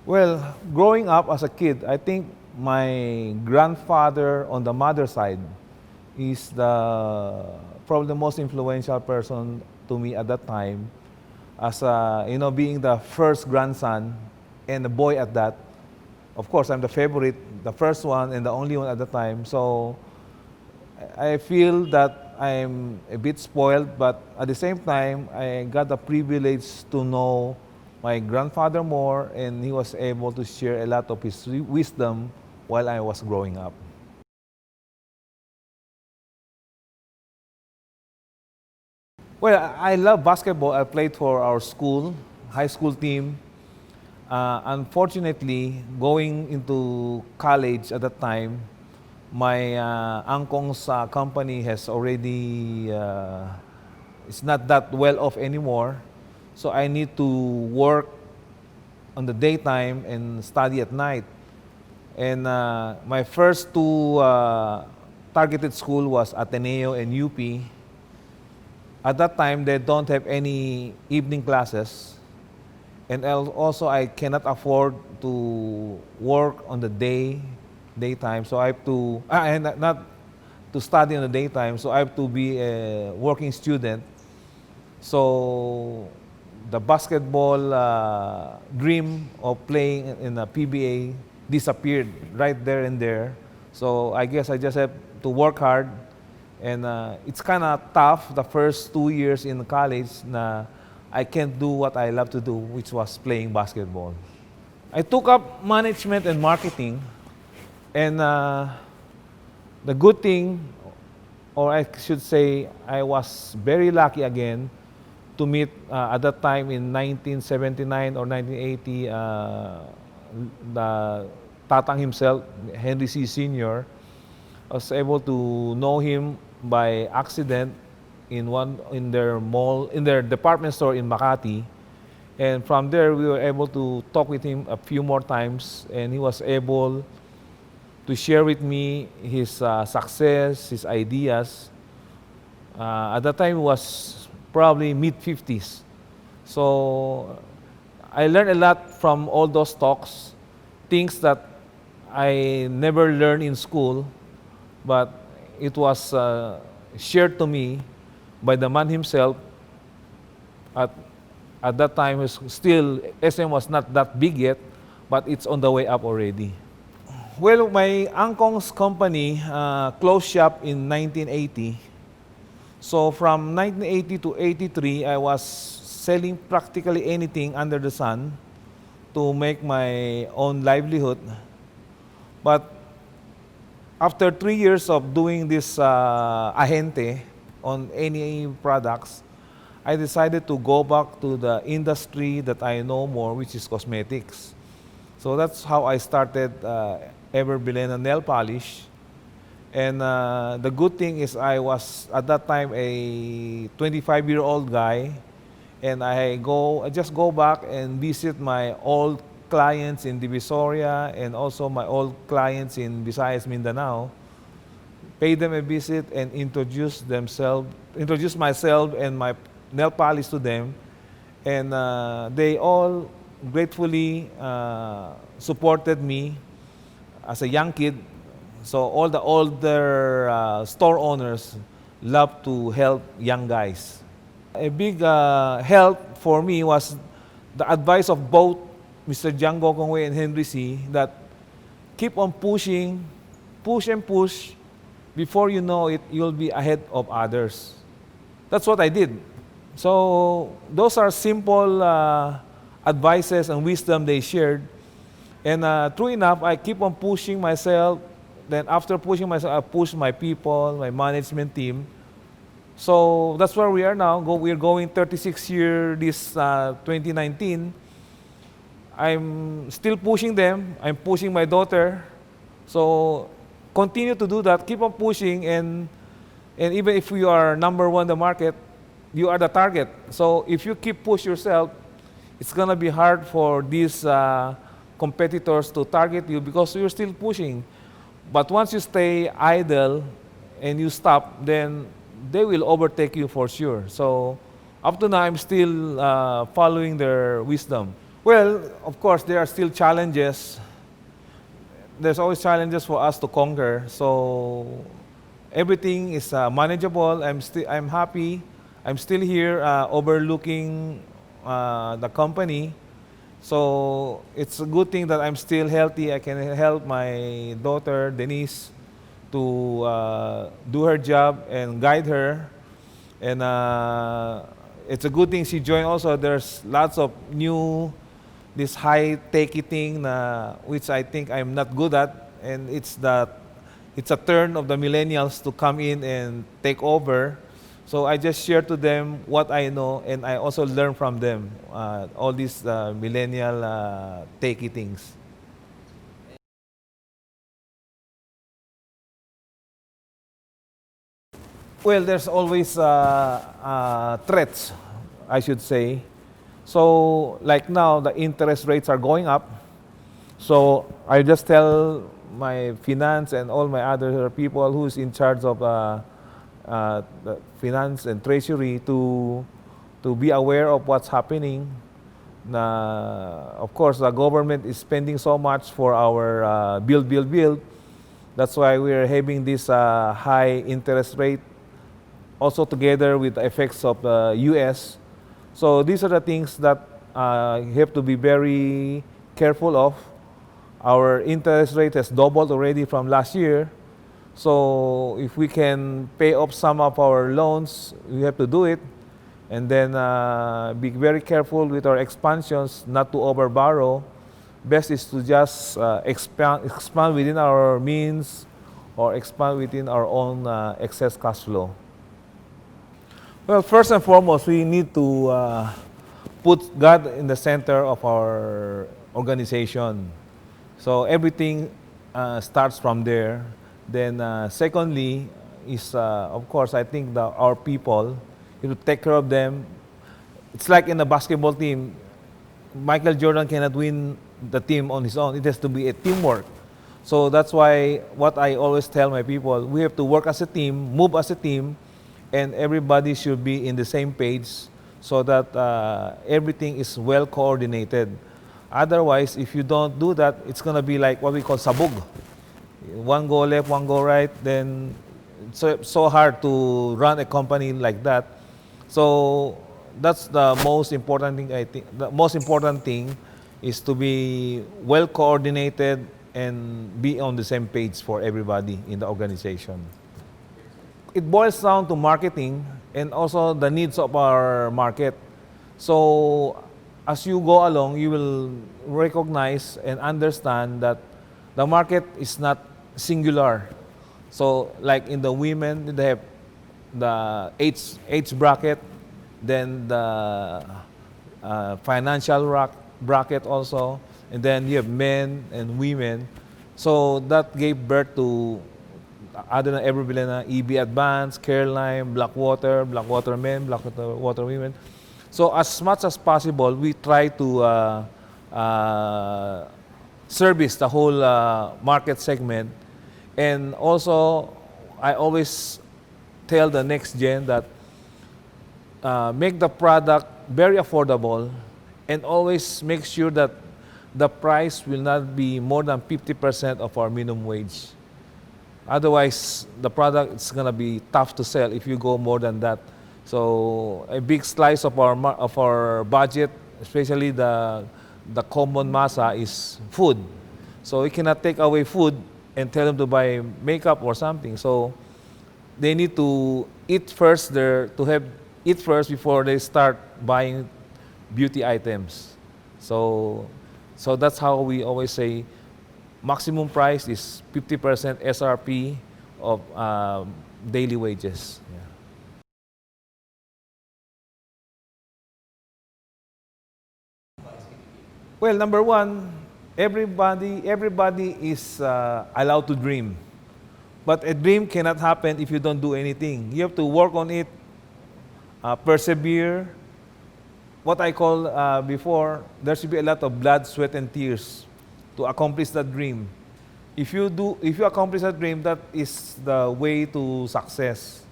Well, growing up as a kid, I think my grandfather on the mother side is probably the most influential person to me at that time, as being the first grandson and a boy at that. Of course, I'm the favorite, the first one and the only one at the time. So I feel that I'm a bit spoiled, but at the same time, I got the privilege to know my grandfather more, and he was able to share a lot of his wisdom while I was growing up. Well, I love basketball. I played for our school, high school team. Unfortunately, going into college at that time, my uncle's company has already, it's not that well off anymore. So I need to work on the daytime and study at night. And my first two targeted school was Ateneo and UP. At that time, they don't have any evening classes. And also, I cannot afford to work on the daytime. So I have to, and not to study on the daytime. So I have to be a working student. So the basketball dream of playing in a PBA disappeared right there and there. So I guess I just have to work hard. And it's kind of tough the first 2 years in college na I can't do what I love to do, which was playing basketball. I took up management and marketing, and the good thing, or I should say, I was very lucky again to meet at that time in 1979 or 1980, the Tatang himself, Henry C. Sr. I was able to know him by accident in their department store in Makati. And from there, we were able to talk with him a few more times, and he was able to share with me his success, his ideas. At that time, he was probably mid-50s. So I learned a lot from all those talks, things that I never learned in school, but it was shared to me by the man himself. At that time, still SM was not that big yet, but it's on the way up already. Well, my uncle's company closed shop in 1980. So from 1980 to 83, I was selling practically anything under the sun to make my own livelihood. But after 3 years of doing this ahente on any products, I decided to go back to the industry that I know more, which is cosmetics. So that's how I started Ever Bilena nail polish. And the good thing is I was at that time a 25-year-old guy, and I just go back and visit my old clients in Divisoria and also my old clients in Visayas, Mindanao, pay them a visit and introduce myself and my nail polish to them, and they all gratefully supported me as a young kid. So all the older store owners love to help young guys. A big help for me was the advice of both Mr. Django Kongwei and Henry C. that keep on pushing, push and push. Before you know it, you'll be ahead of others. That's what I did. So those are simple advices and wisdom they shared. And true enough, I keep on pushing myself. Then after pushing myself, I push my people, my management team. So that's where we are now. We're going 36 year this 2019. I'm still pushing them. I'm pushing my daughter. So continue to do that. Keep on pushing, and even if you are number one in the market, you are the target. So if you keep push yourself, it's gonna be hard for these competitors to target you because you're still pushing. But once you stay idle and you stop, then they will overtake you for sure. So up to now, I'm still following their wisdom. Well, of course, there are still challenges. There's always challenges for us to conquer. So everything is manageable. I'm happy. I'm still here overlooking the company. So it's a good thing that I'm still healthy. I can help my daughter Denise to do her job and guide her. And it's a good thing she joined also. There's lots of new, this high-techy thing which I think I'm not good at. And it's a turn of the millennials to come in and take over. So I just share to them what I know, and I also learn from them, all these millennial techy things. Well, there's always threats, I should say. So like now, the interest rates are going up. So I just tell my finance and all my other people who's in charge of the finance and treasury to be aware of what's happening. Of course, the government is spending so much for our build. That's why we're having this high interest rate, also together with the effects of the US. So these are the things that you have to be very careful of. Our interest rate has doubled already from last year. So if we can pay off some of our loans, we have to do it. And then be very careful with our expansions, not to overborrow. Best is to just expand within our means or expand within our own excess cash flow. Well, first and foremost, we need to put God in the center of our organization. So everything starts from there. Then secondly is, of course, I think our people, you have to take care of them. It's like in a basketball team, Michael Jordan cannot win the team on his own. It has to be a teamwork. So that's why what I always tell my people, we have to work as a team, move as a team, and everybody should be in the same page so that everything is well coordinated. Otherwise, if you don't do that, it's going to be like what we call sabog. One go left, one go right, then it's so hard to run a company like that. So that's the most important thing, I think. The most important thing is to be well coordinated and be on the same page for everybody in the organization. It boils down to marketing and also the needs of our market. So as you go along, you will recognize and understand that the market is not singular. So like in the women, they have the age bracket, then the financial bracket also, and then you have men and women. So that gave birth to other than Ever Bilena, EB Advanced, Careline, Blackwater Men, Blackwater Women. So as much as possible, we try to service the whole market segment. And also, I always tell the next gen that make the product very affordable and always make sure that the price will not be more than 50% of our minimum wage. Otherwise, the product is going to be tough to sell if you go more than that. So a big slice of our budget, especially the common masa, is food. So you cannot take away food and tell them to buy makeup or something. So they need to eat first before they start buying beauty items. So that's how we always say maximum price is 50% SRP of daily wages. Yeah. Well, number one, everybody is allowed to dream. But a dream cannot happen if you don't do anything. You have to work on it, persevere. What I call before, there should be a lot of blood, sweat, and tears to accomplish that dream. If you accomplish that dream, that is the way to success.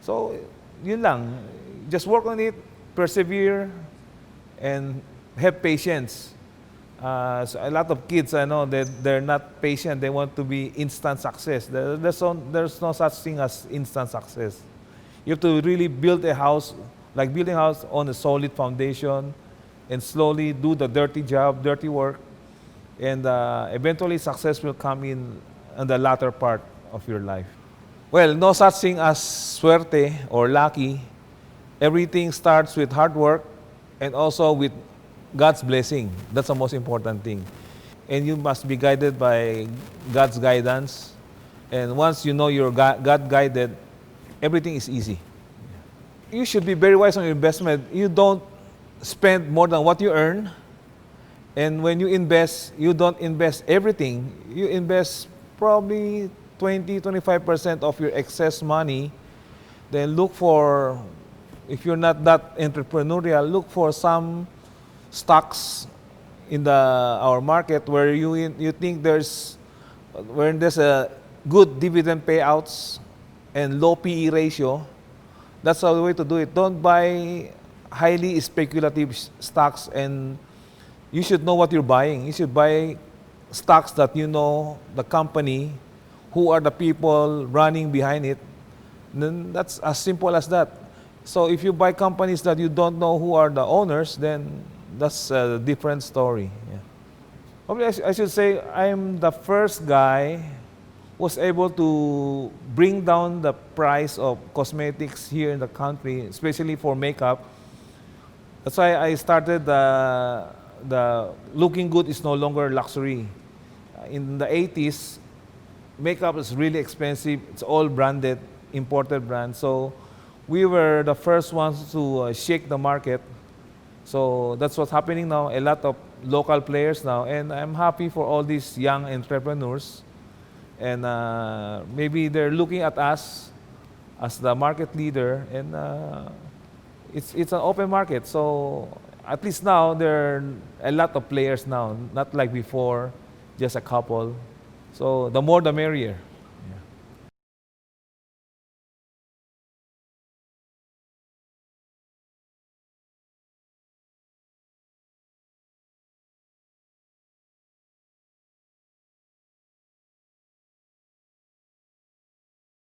So, yun lang. Just work on it, persevere, and have patience. So a lot of kids, I know that they're not patient. They want to be instant success. There's no such thing as instant success. You have to really build a house, like building a house on a solid foundation, and slowly do the dirty job, dirty work, and eventually success will come in the latter part of your life. Well, no such thing as suerte or lucky. Everything starts with hard work and also with God's blessing. That's the most important thing. And you must be guided by God's guidance. And once you know you're God guided, everything is easy. You should be very wise on your investment. You don't spend more than what you earn. And when you invest, you don't invest everything. You invest probably 20-25% of your excess money. Then look for, if you're not that entrepreneurial, look for some stocks in our market where you think there's a good dividend payouts and low PE ratio. That's the way to do it. Don't buy highly speculative stocks, and you should know what you're buying. You should buy stocks that you know the company, who are the people running behind it. Then that's as simple as that. So if you buy companies that you don't know who are the owners, then that's a different story. Yeah. Probably I should say I'm the first guy who was able to bring down the price of cosmetics here in the country, especially for makeup. That's why I started the looking good is no longer luxury. In the 80s, makeup is really expensive. It's all branded, imported brands. So we were the first ones to shake the market. So that's what's happening now. A lot of local players now, and I'm happy for all these young entrepreneurs. And maybe they're looking at us as the market leader, and it's an open market. So at least now there are a lot of players now, not like before, just a couple. So the more the merrier.